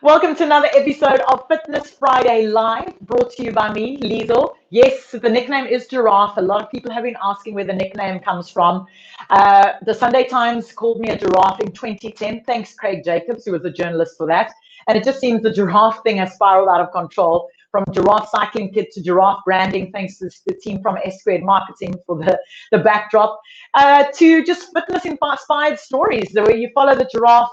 Welcome to another episode of Fitness Friday Live, brought to you by me, Liezel. Yes, the nickname is Giraffe. A lot of people have been asking where the nickname comes from. The Sunday Times called me a giraffe in 2010. Thanks, Craig Jacobs, who was a journalist for that. And it just seems the giraffe thing has spiraled out of control, from giraffe cycling kit to giraffe branding, thanks to the team from S Squared Marketing for the backdrop, to just fitness inspired stories where you follow the giraffe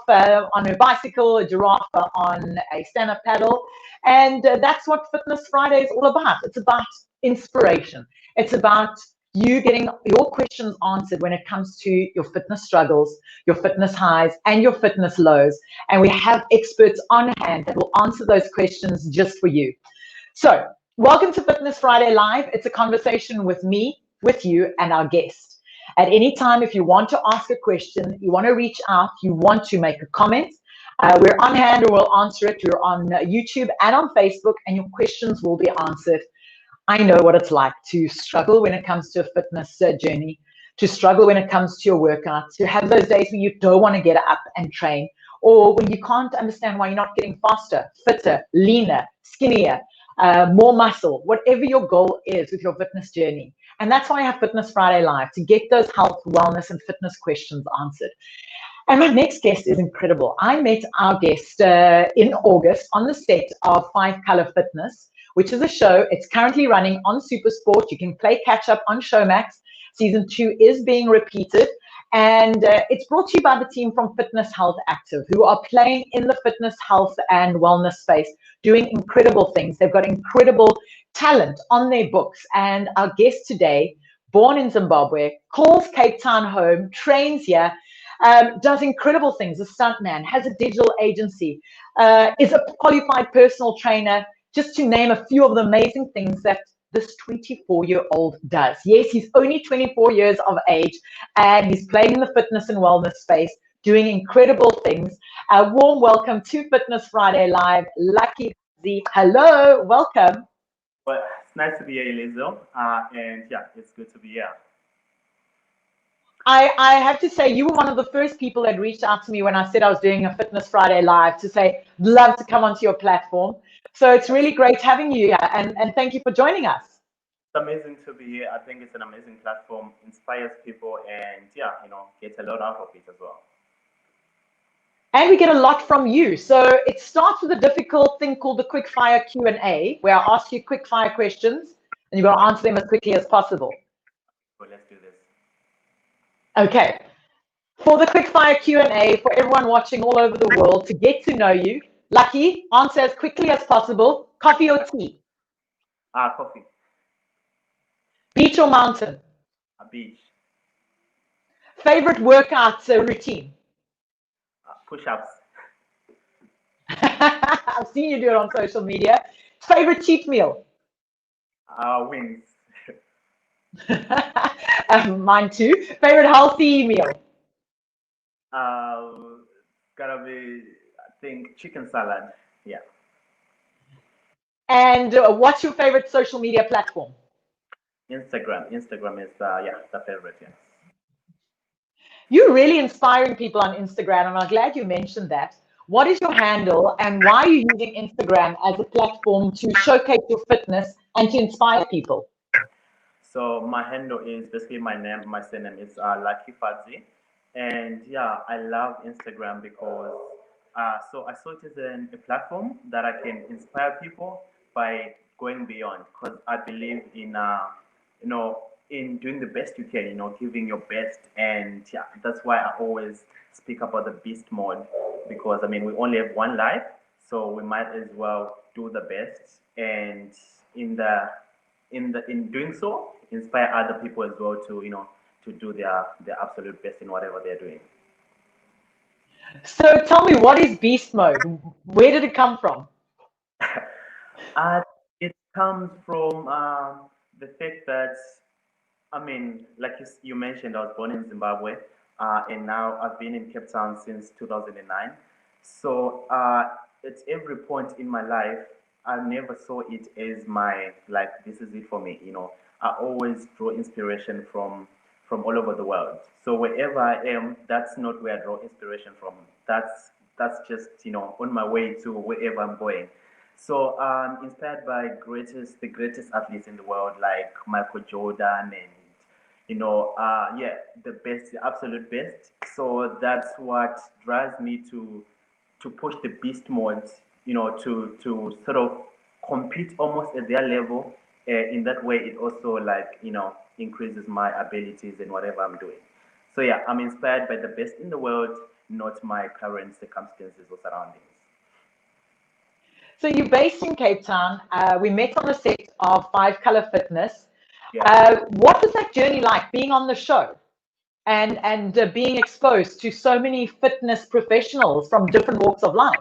on a bicycle, a giraffe on a stand-up paddle. And that's what Fitness Friday is all about. It's about inspiration. It's about you getting your questions answered when it comes to your fitness struggles, your fitness highs, and your fitness lows. And we have experts on hand that will answer those questions just for you. So, welcome to Fitness Friday Live. It's a conversation with me, with you, and our guest. At any time, if you want to ask a question, you want to reach out, you want to make a comment, we're on hand or we'll answer it. We're on YouTube and on Facebook, and your questions will be answered. I know what it's like to struggle when it comes to a fitness journey, to struggle when it comes to your workouts, to have those days where you don't want to get up and train, or when you can't understand why you're not getting faster, fitter, leaner, skinnier, more muscle, whatever your goal is with your fitness journey. And that's why I have Fitness Friday Live, to get those health, wellness, and fitness questions answered. And my next guest is incredible. I met our guest in August on the set of Five Color Fitness, which is a show. It's currently running on SuperSport. You can play catch up on Showmax. Season 2 is being repeated. And it's brought to you by the team from Fitness Health Active, who are playing in the fitness, health, and wellness space, doing incredible things. They've got incredible talent on their books. And our guest today, born in Zimbabwe, calls Cape Town home, trains here, does incredible things, a stuntman, has a digital agency, is a qualified personal trainer, just to name a few of the amazing things that this 24-year-old does. Yes, he's only 24 years of age, and he's playing in the fitness and wellness space, doing incredible things. A warm welcome to Fitness Friday Live, Lucky Fadzi. Hello, welcome. Well, it's nice to be here, Liezel, and yeah, it's good to be here. I have to say, you were one of the first people that reached out to me when I said I was doing a Fitness Friday Live, to say, love to come onto your platform. So it's really great having you here, and thank you for joining us. It's amazing to be here. I think it's an amazing platform, inspires people, and yeah, get a lot out of it as well. And we get a lot from you. So it starts with a difficult thing called the Quickfire Q&A, where I ask you quickfire questions, and you've got to answer them as quickly as possible. So let's do this. Okay. For the quickfire Q&A, for everyone watching all over the world, to get to know you, Lucky, answer as quickly as possible. Coffee or tea? Coffee. Beach or mountain? Beach. Favorite workout routine? Push-ups. I've seen you do it on social media. Favorite cheat meal? Wings. Mine too. Favorite healthy meal? Gotta be, I think, chicken salad. Yeah. And what's your favorite social media platform? Instagram. Instagram is the favorite. Yeah. You're really inspiring people on Instagram, and I'm glad you mentioned that. What is your handle, and why are you using Instagram as a platform to showcase your fitness and to inspire people? So my handle is basically my name. My surname is Lucky Fadzi, and yeah, I love Instagram because so I saw it as a platform that I can inspire people by going beyond. Because I believe in you know in doing the best you can, giving your best, and yeah, that's why I always speak about the beast mode, because I mean we only have one life, so we might as well do the best, and in the in doing so, inspire other people as well to to do their absolute best in whatever they're doing. So tell me, what is beast mode? Where did it come from? It comes from the fact that, I mean, like you mentioned, I was born in Zimbabwe, and now I've been in Cape Town since 2009. So at every point in my life, I never saw it as my, like, this is it for me. I always draw inspiration from all over the world. So wherever I am, that's not where I draw inspiration from. That's that's just, on my way to wherever I'm going. So inspired by the greatest athletes in the world, like Michael Jordan and, yeah, the best, the absolute best. So that's what drives me to push the beast mode, to sort of compete almost at their level. In that way, it also, like, increases my abilities in whatever I'm doing. So yeah, I'm inspired by the best in the world, not my current circumstances or surroundings. So you're based in Cape Town. We met on the set of Five Color Fitness. Yeah. What was that journey like, being on the show and being exposed to so many fitness professionals from different walks of life?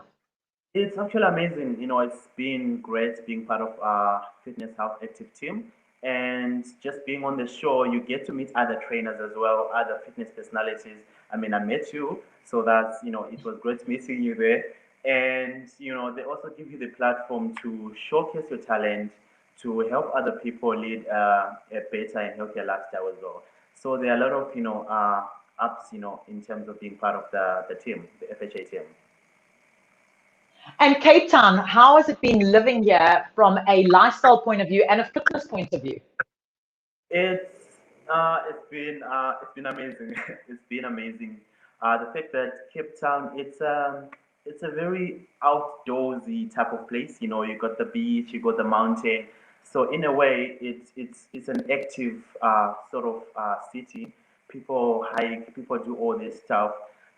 It's actually amazing. It's been great being part of our fitness health active team. And just being on the show, you get to meet other trainers as well, other fitness personalities. I mean, I met you, so that's, it was great meeting you there. And, they also give you the platform to showcase your talent, to help other people lead a better and healthier lifestyle as well. So there are a lot of, ups, in terms of being part of the team, the FHA team. And Cape Town, how has it been living here from a lifestyle point of view and a fitness point of view? It's been amazing. It's been amazing. The fact that Cape Town, it's a very outdoorsy type of place. You got the beach, you got the mountain. So in a way, it's an active city. People hike, people do all this stuff.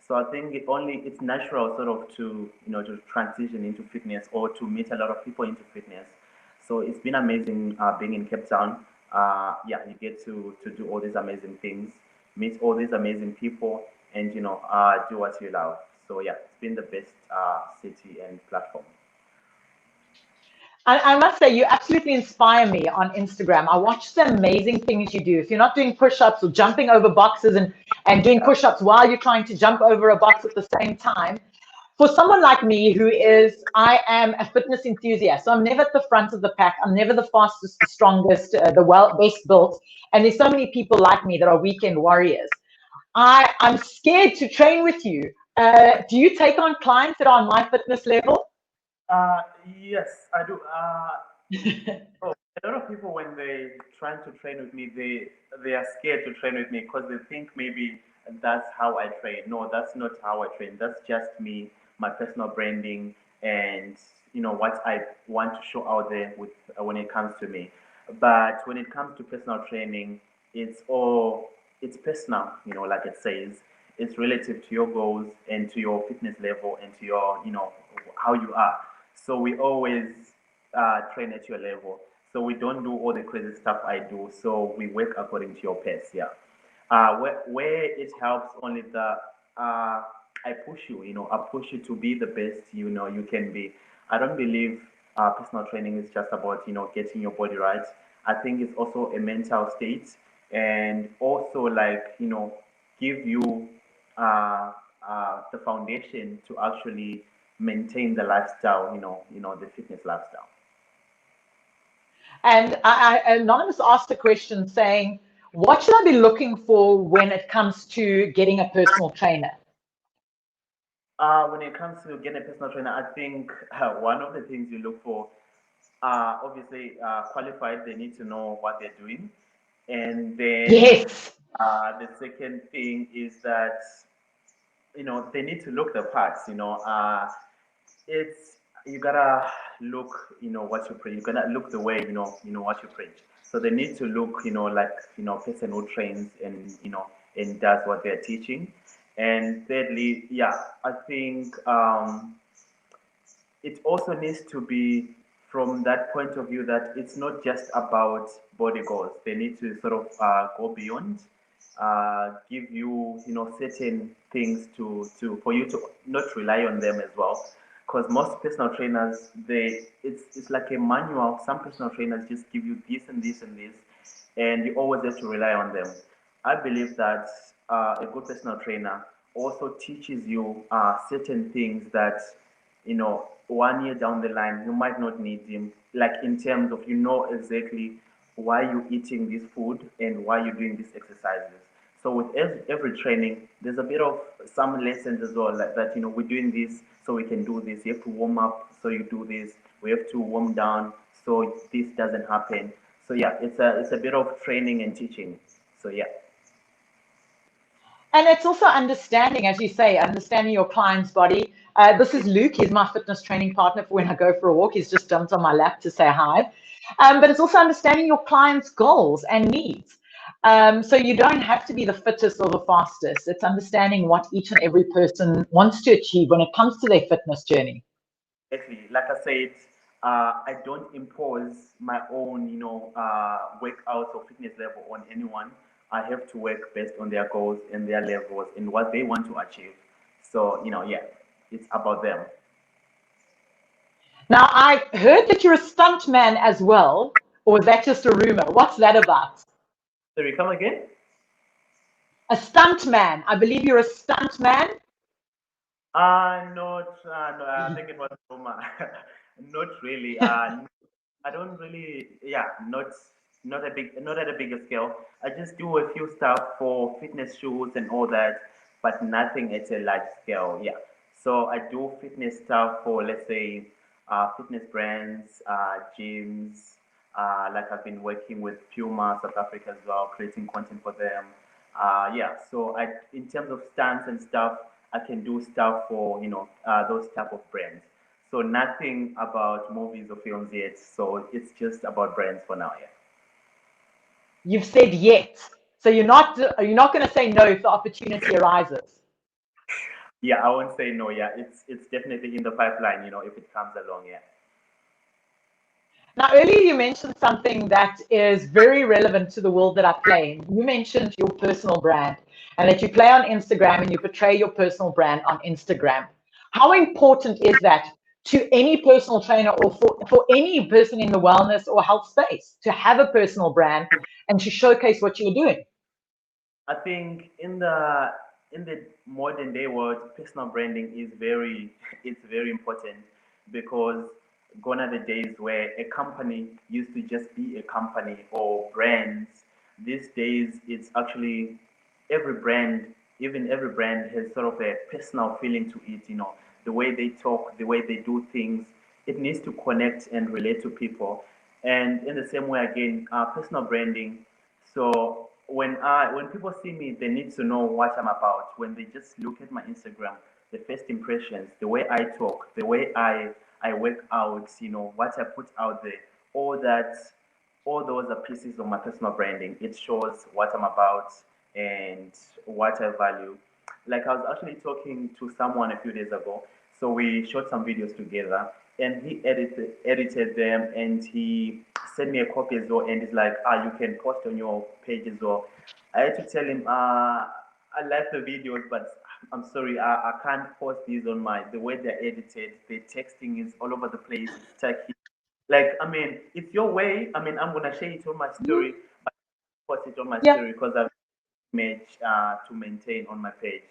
So I think it's natural sort of to transition into fitness or to meet a lot of people into fitness. So it's been amazing being in Cape Town. Yeah, you get to do all these amazing things, meet all these amazing people, and do what you love. So yeah, it's been the best city and platform. I must say, you absolutely inspire me on Instagram. I watch the amazing things you do. If you're not doing push-ups or jumping over boxes and doing Yeah. push-ups while you're trying to jump over a box at the same time, for someone like me I am a fitness enthusiast, so I'm never at the front of the pack. I'm never the fastest, the strongest, best built. And there's so many people like me that are weekend warriors. I'm scared to train with you. Do you take on clients that are on my fitness level? Uh, yes, I do. Oh, a lot of people when they trying to train with me, they are scared to train with me because they think maybe that's how I train. No, that's not how I train. That's just me, my personal branding, and what I want to show out there with when it comes to me. But when it comes to personal training, it's personal. Like it says, it's relative to your goals and to your fitness level and to your how you are. So we always train at your level. So we don't do all the crazy stuff I do. So we work according to your pace. Yeah. Where it helps only I push you. I push you to be the best. You can be. I don't believe personal training is just about getting your body right. I think it's also a mental state and also like give you the foundation to actually maintain the lifestyle. The fitness lifestyle. And Anonymous asked a question saying, what should I be looking for when it comes to getting a personal trainer? When it comes to getting a personal trainer, I think one of the things you look for, obviously, qualified. They need to know what they're doing, and then Yes. the second thing is that they need to look the parts. It's you gotta look what you preach. You gotta look the way what you preach. So they need to look like person who trains and and does what they're teaching. And thirdly, yeah, I think it also needs to be from that point of view that it's not just about body goals. They need to sort of go beyond, give you certain things to for you to not rely on them as well. Because most personal trainers, it's like a manual. Some personal trainers just give you this and this and this, and you always have to rely on them. I believe that a good personal trainer also teaches you certain things that 1 year down the line you might not need him, like in terms of exactly why you're eating this food and why you're doing these exercises. So with every training, there's a bit of some lessons as well, like that, we're doing this so we can do this. You have to warm up, so you do this. We have to warm down so this doesn't happen. So yeah, it's a bit of training and teaching. So yeah. And it's also understanding, as you say, understanding your client's body. This is Luke. He's my fitness training partner for when I go for a walk. He's just jumped on my lap to say hi. But it's also understanding your client's goals and needs. So you don't have to be the fittest or the fastest. It's understanding what each and every person wants to achieve when it comes to their fitness journey. Exactly. Like I said, I don't impose my own, workout or fitness level on anyone. I have to work based on their goals and their levels and what they want to achieve. So, yeah, it's about them. Now, I heard that you're a stunt man as well, or is that just a rumor? What's that about? Sorry, come again? A stunt man. I believe you're a stunt man. Not, no, I think it was Roma. Not really. I don't really, yeah, not at a bigger scale. I just do a few stuff for fitness shoes and all that, but nothing at a large scale. Yeah. So I do fitness stuff for, let's say, fitness brands, gyms. Like I've been working with Puma South Africa as well, creating content for them. Yeah. So in terms of stunts and stuff, I can do stuff for those type of brands. So nothing about movies or films yet. So it's just about brands for now. Yeah. You've said yet. So you're not going to say no if the opportunity arises. Yeah, I won't say no. Yeah, it's definitely in the pipeline. If it comes along. Yeah. Now, earlier you mentioned something that is very relevant to the world that I play in. You mentioned your personal brand and that you play on Instagram and you portray your personal brand on Instagram. How important is that to any personal trainer or for any person in the wellness or health space to have a personal brand and to showcase what you're doing? I think in the modern day world, personal branding is very it's very important because gone are the days where a company used to just be a company or brands. These days, it's actually every brand, even every brand has sort of a personal feeling to it. The way they talk, the way they do things, it needs to connect and relate to people. And in the same way, again, personal branding. So when people see me, they need to know what I'm about. When they just look at my Instagram, the first impressions, the way I talk, the way I work out, what I put out there, all that, all those are pieces of my personal branding. It shows what I'm about and what I value. Like I was actually talking to someone a few days ago. So we shot some videos together and he edited them and he sent me a copy as well and he's like, you can post on your page as well. I had to tell him, I like the videos, but I'm sorry, I can't post these on the way they're edited. The texting is all over the place. It's tacky. Like, I mean, it's your way. I mean, I'm gonna share it on my story, but post it on my Yeah. story because I've image to maintain on my page.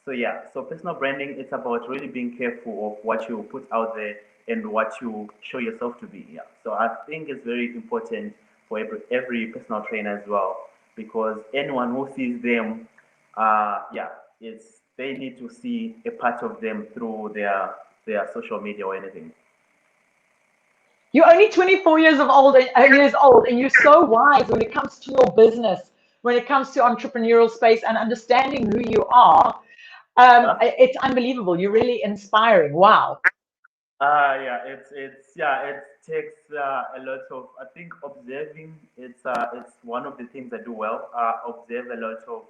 So yeah, so personal branding, it's about really being careful of what you put out there and what you show yourself to be. Yeah. So I think it's very important for every personal trainer as well because anyone who sees them, yeah, they need to see a part of them through their social media or anything. You're only 24 years old, and you're so wise when it comes to your business, when it comes to entrepreneurial space and understanding who you are. Yeah. It's unbelievable. You're really inspiring. Wow. Yeah, it takes a lot of, I think observing, it's one of the things I do well. Observe a lot of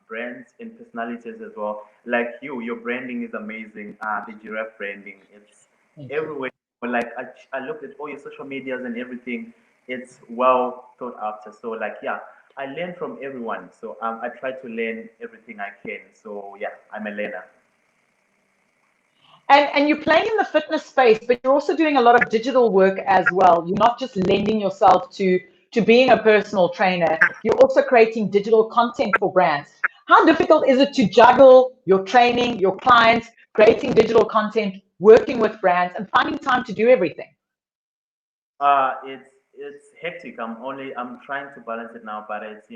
brands and personalities as well. Like your branding is amazing. The giraffe branding, it's Thank you. everywhere. Like I looked at all your social medias and everything. It's well thought after. So like yeah, I learn from everyone. So I try to learn everything I can. So yeah, I'm a learner. And you're playing in the fitness space, but you're also doing a lot of digital work as well. You're not just lending yourself to being a personal trainer. You're also creating digital content for brands. How difficult is it to juggle your training, your clients, creating digital content, working with brands, and finding time to do everything? It's hectic. I'm trying to balance it now, but it's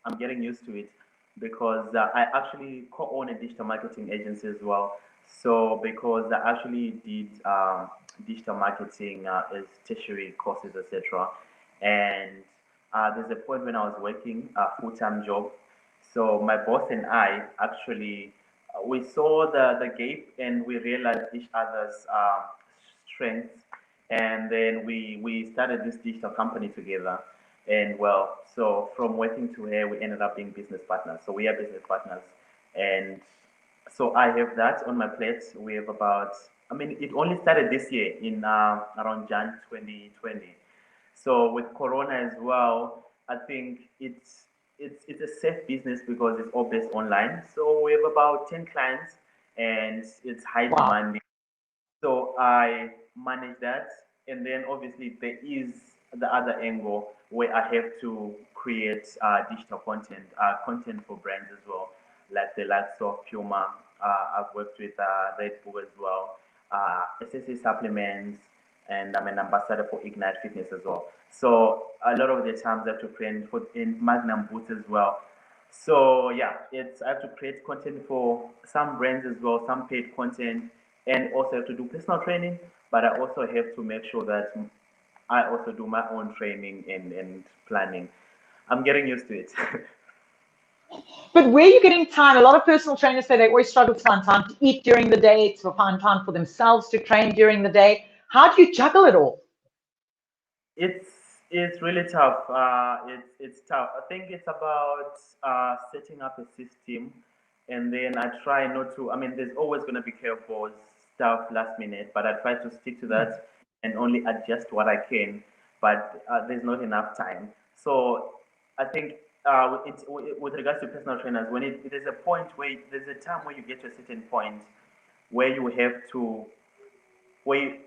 I'm getting used to it because I actually co-own a digital marketing agency as well. So because I actually did digital marketing as tertiary courses, etc. And there's a point when I was working a full-time job. So my boss and I actually we saw the gap and we realized each other's strengths, and then we started this digital company together. And well, so from working to here, we ended up being business partners. So we are business partners, and so I have that on my plate. We have about, I mean, it only started this year in around Jan 2020. So with Corona as well, I think it's a safe business because it's all based online. So we have about 10 clients, and it's high Wow. demanding. So I manage that, and then obviously there is the other angle where I have to create content for brands as well, like the likes of Puma. I've worked with Red Bull as well, SSC supplements, and I'm an ambassador for Ignite Fitness as well. So a lot of the times I have to create for in Magnum Boots as well. So yeah, it's I have to create content for some brands as well, some paid content, and also have to do personal training. But I also have to make sure that I also do my own training and planning. I'm getting used to it. But where are you getting time? A lot of personal trainers say they always struggle to find time to eat during the day, to find time for themselves to train during the day. How do you juggle it all? It's it's really tough. It's tough. I think it's about setting up a system, and then I try not to. I mean, there's always going to be curveballs, stuff last minute, but I try to stick to that and only adjust what I can. But there's not enough time. So I think with regards to personal trainers, when there's a point where there's a time where you get to a certain point where you have to where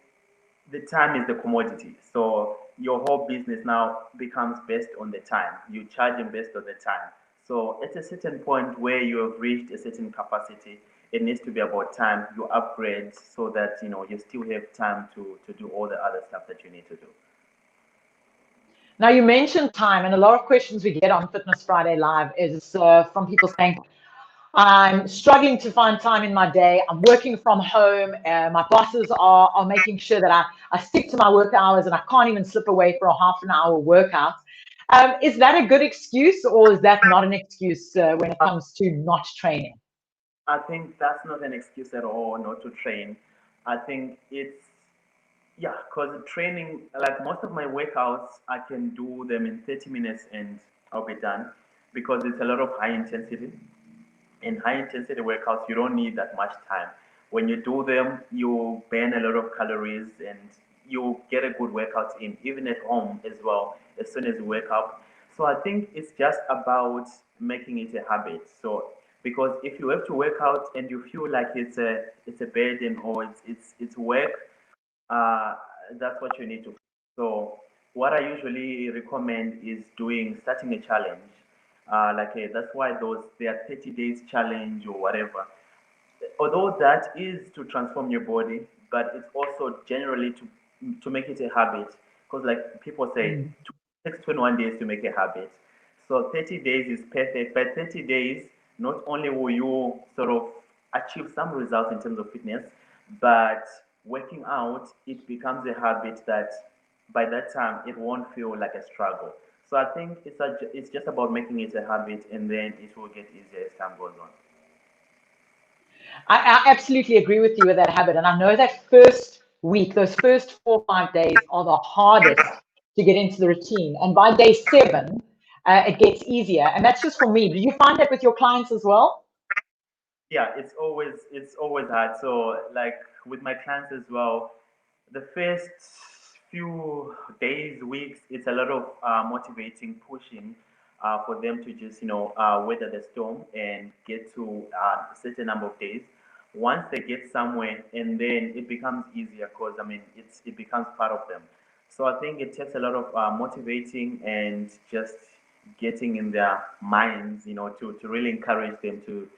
the time is the commodity. So your whole business now becomes based on the time. You charge them based on the time. So at a certain point where you have reached a certain capacity, it needs to be about time you upgrade so that you still have time to do all the other stuff that you need to do. Now, you mentioned time, and a lot of questions we get on Fitness Friday Live is from people saying, I'm struggling to find time in my day. I'm working from home. My bosses are making sure that I stick to my work hours and I can't even slip away for a half an hour workout. Is that a good excuse, or is that not an excuse when it comes to not training? I think that's not an excuse at all not to train. I think it's yeah, because training, like most of my workouts, I can do them in 30 minutes and I'll be done because it's a lot of high intensity. In high intensity workouts, you don't need that much time. When you do them, you burn a lot of calories and you get a good workout in, even at home as well, as soon as you wake up. So I think it's just about making it a habit. So because if you have to work out and you feel like it's a burden or it's work, uh, that's what you need to. So what I usually recommend is starting a challenge. That's why there are 30 days challenge or whatever. Although that is to transform your body, but it's also generally to make it a habit. Because like people say, Mm. it takes 21 days to make a habit. So 30 days is perfect. But 30 days, not only will you sort of achieve some results in terms of fitness, but working out, it becomes a habit that by that time it won't feel like a struggle. So I think it's just about making it a habit, and then it will get easier as time goes on. I absolutely agree with you with that habit. And I know that first week, those first 4 or 5 days are the hardest to get into the routine. And by day 7, it gets easier. And that's just for me. Do you find that with your clients as well? Yeah, it's always hard. So like with my clients as well, the first few days, weeks, it's a lot of motivating, pushing for them to just weather the storm and get to a certain number of days. Once they get somewhere, and then it becomes easier because I mean it becomes part of them. So I think it takes a lot of motivating and just getting in their minds, to really encourage them to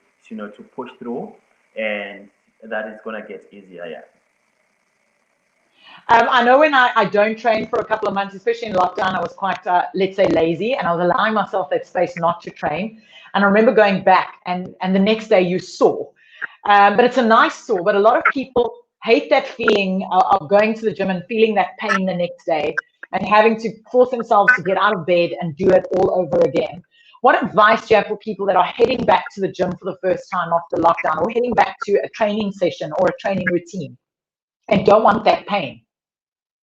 push through, and that is gonna get easier. Yeah. I know when I don't train for a couple of months, especially in lockdown, I was quite, let's say, lazy, and I was allowing myself that space not to train. And I remember going back, and the next day you saw. But it's a nice sore. But a lot of people hate that feeling of going to the gym and feeling that pain the next day and having to force themselves to get out of bed and do it all over again. What advice do you have for people that are heading back to the gym for the first time after lockdown, or heading back to a training session or a training routine and don't want that pain?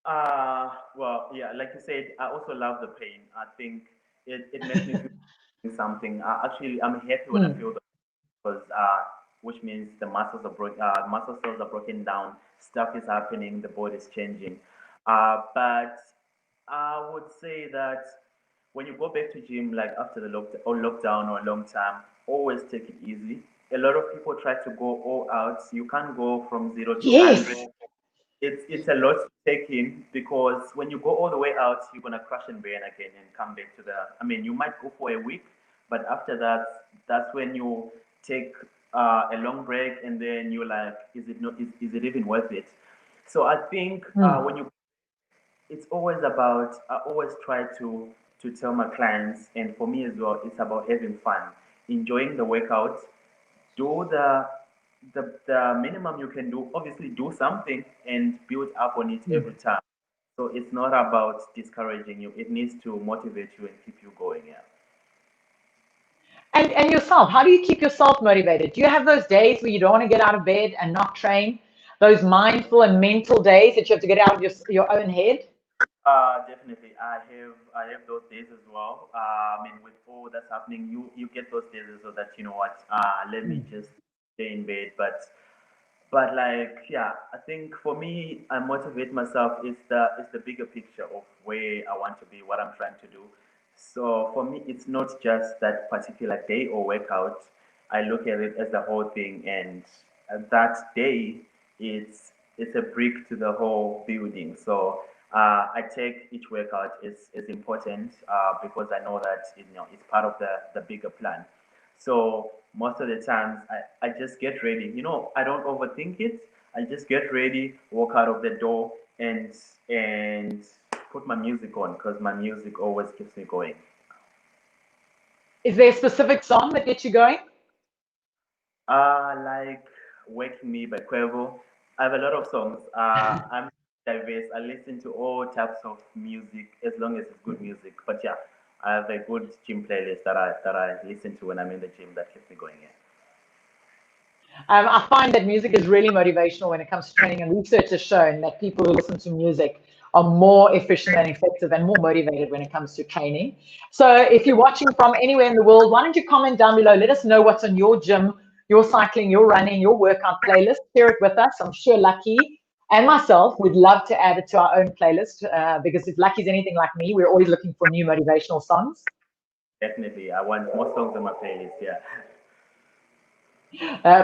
Well, yeah, like you said, I also love the pain. I think it makes me feel something. Actually, I'm happy when I Mm. feel the because which means the muscle cells are broken down, stuff is happening, the body is changing. But I would say that when you go back to gym, like after the lockdown or a long time, always take it easy. A lot of people try to go all out. You can't go from 0 to 100. Yes. It's a lot to take in because when you go all the way out, you're gonna crash and burn again and come back to the. I mean, you might go for a week, but after that, that's when you take a long break, and then you're like, is it not? Is it even worth it? So I think Mm. when you, it's always about. I always try to tell my clients, and for me as well, it's about having fun, enjoying the workout, do the minimum you can do. Obviously, do something and build up on it every Mm. time. So it's not about discouraging you. It needs to motivate you and keep you going. Yeah. And yourself, how do you keep yourself motivated? Do you have those days where you don't want to get out of bed and not train? Those mindful and mental days that you have to get out of your own head? Definitely. I have those days as well. I mean, with all that's happening, you get those days so that you know what. Let me Mm. just stay in bed. But like, yeah, I think for me, I motivate myself is the bigger picture of where I want to be, what I'm trying to do. So for me, it's not just that particular day or workout. I look at it as the whole thing, and that day, it's a brick to the whole building. So I take each workout is important because I know that it's part of the bigger plan. So most of the times I just get ready. I don't overthink it. I just get ready, walk out of the door and put my music on because my music always keeps me going. Is there a specific song that gets you going? Like Wake Me by Quavo. I have a lot of songs. I'm diverse. I listen to all types of music as long as it's good music. But yeah, I have a good gym playlist that I listen to when I'm in the gym that keeps me going. Yeah. I find that music is really motivational when it comes to training, and research has shown that people who listen to music are more efficient and effective and more motivated when it comes to training. So, if you're watching from anywhere in the world, why don't you comment down below? Let us know what's on your gym, your cycling, your running, your workout playlist. Share it with us. I'm sure Lucky and myself would love to add it to our own playlist because if Lucky's anything like me, we're always looking for new motivational songs. Definitely. I want more songs on my playlist. Yeah.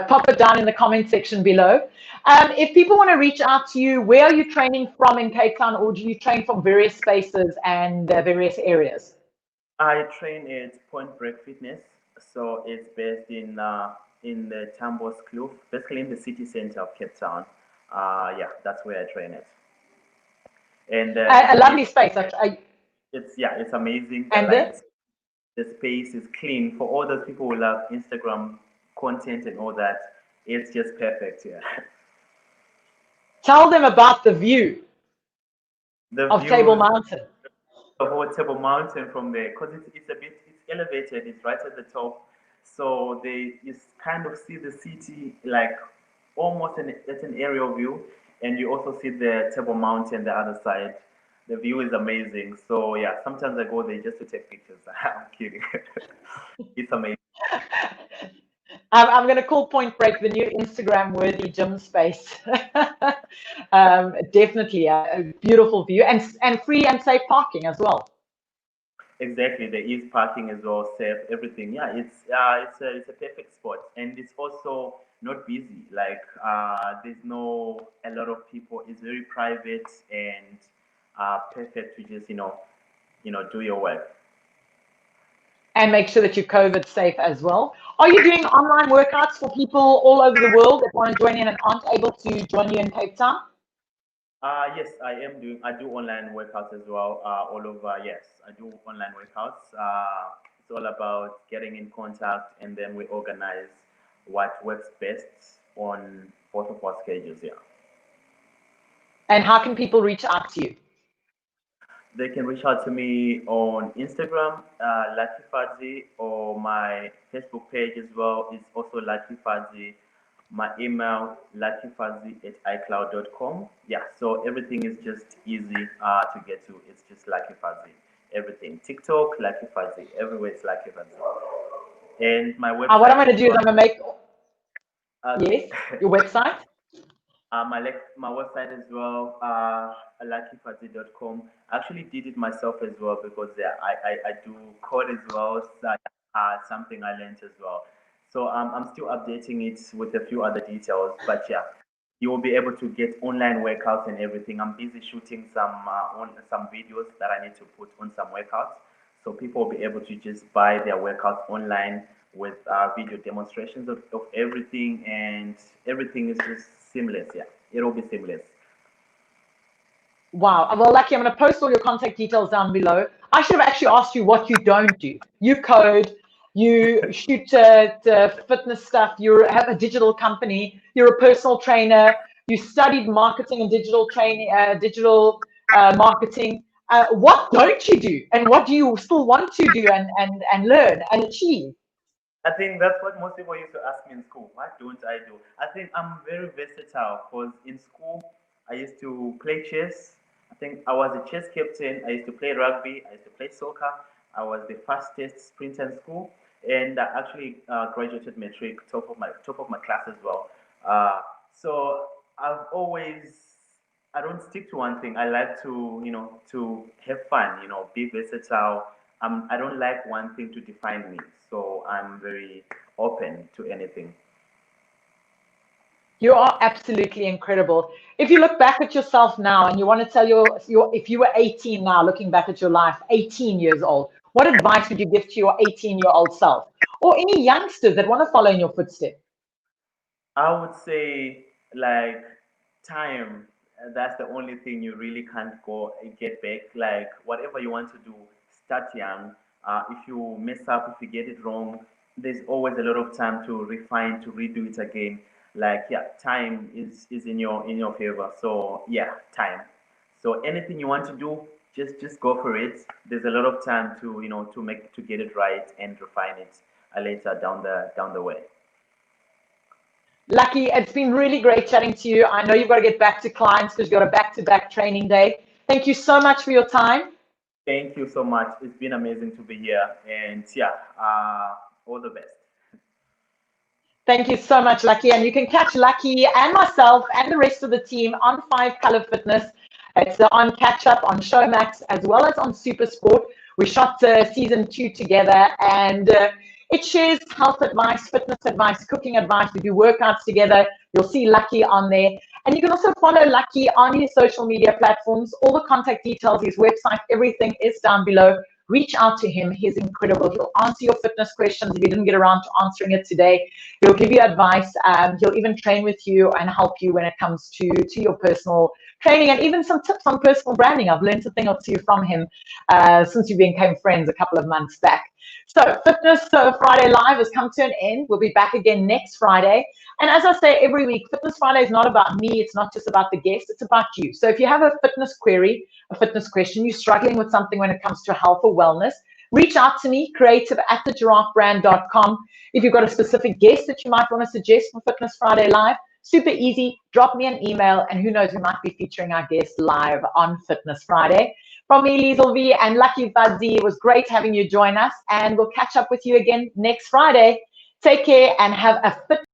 Pop it down in the comment section below. If people want to reach out to you, where are you training from in Cape Town, or do you train from various spaces and various areas? I train at Point Break Fitness. So it's based in the Tambos Kloof, basically in the city center of Cape Town. Yeah, that's where I train at. And A lovely space. it's amazing. The And lights, the space is clean for all those people who love Instagram content and all that. It's just perfect. Yeah. tell them about the view The of Table views, Mountain. the whole Table Mountain from there, because it's elevated. It's right at the top, so you kind of see the city like almost at an aerial view, and you also see the Table Mountain the other side. The view is amazing. So yeah, sometimes I go there just to take pictures. I'm kidding. It's amazing. I'm going to call Point Break the new Instagram worthy gym space. Definitely a beautiful view and free and safe parking as well. Exactly, there is parking as well, safe, everything. Yeah, it's a perfect spot, and it's also not busy. Like there's no a lot of people. It's very private and perfect to just do your work. And make sure that you're COVID safe as well. Are you doing online workouts for people all over the world that want to join in and aren't able to join you in Cape Town? Yes, I am doing. I do online workouts as well. All over. Yes, I do online workouts. It's all about getting in contact, and then we organize what works best on both of our schedules. Yeah. And how can people reach out to you? They can reach out to me on Instagram, Lucky Fadzi, or my Facebook page as well. It's also Lucky Fadzi. My email, luckyfuzzy@icloud.com. Yeah, so everything is just easy to get to. It's just Lucky Fuzzy. Everything. TikTok, Lucky Fuzzy. Everywhere it's Lucky Fuzzy. And my What I'm website going to as do is well. I'm going to make, Okay. yes, your website. My website as well, luckyfuzzy.com. I actually did it myself as well because yeah, I do code as well. So something I learned as well. So I'm still updating it with a few other details. But yeah, you will be able to get online workouts and everything. I'm busy shooting some videos that I need to put on some workouts. So people will be able to just buy their workouts online with video demonstrations of everything, and everything is just seamless. Yeah, it'll be seamless. Wow. Well, Lucky, I'm going to post all your contact details down below. I should have actually asked you what you don't do. You code, you shoot fitness stuff, you have a digital company, you're a personal trainer, you studied marketing and digital training, digital marketing. What don't you do? And what do you still want to do and learn and achieve? I think that's what most people used to ask me in school. What don't I do? I think I'm very versatile because in school I used to play chess. I think I was a chess captain. I used to play rugby. I used to play soccer. I was the fastest sprinter in school, and I actually graduated matric top of my class as well. So I've always I don't stick to one thing. I like to to have fun. Be versatile. I don't like one thing to define me, so I'm very open to anything. You are absolutely incredible. If you look back at yourself now and you want to tell if you were 18 now, looking back at your life, 18 years old, what advice would you give to your 18-year-old self or any youngsters that want to follow in your footsteps? I would say like time. That's the only thing you really can't go get back. Like whatever you want to do, start young. If you mess up, if you get it wrong, there's always a lot of time to refine, to redo it again. Like yeah, time is in your favor. So yeah, time. So anything you want to do, just go for it. There's a lot of time to to get it right and refine it later down the way. Lucky, it's been really great chatting to you. I know you've got to get back to clients because you've got a back-to-back training day. Thank you so much for your time. Thank you so much. It's been amazing to be here. And yeah, all the best. Thank you so much, Lucky. And you can catch Lucky and myself and the rest of the team on Five Color Fitness. It's on Catch Up, on Showmax, as well as on Super Sport. We shot season 2 together, and it shares health advice, fitness advice, cooking advice. We do workouts together. You'll see Lucky on there. And you can also follow Lucky on his social media platforms. All the contact details, his website, everything is down below. Reach out to him. He's incredible. He'll answer your fitness questions if you didn't get around to answering it today. He'll give you advice. He'll even train with you and help you when it comes to your personal training and even some tips on personal branding. I've learned a thing or two from him since we became friends a couple of months back. So Fitness Friday Live has come to an end. We'll be back again next Friday. And as I say every week, Fitness Friday is not about me. It's not just about the guest. It's about you. So if you have a fitness query, a fitness question, you're struggling with something when it comes to health or wellness, reach out to me, creative@thegiraffebrand.com. If you've got a specific guest that you might want to suggest for Fitness Friday Live, super easy. Drop me an email, and who knows, we might be featuring our guest live on Fitness Friday. From me, Liezel V and Lucky Fadzi, it was great having you join us, and we'll catch up with you again next Friday. Take care and have a fit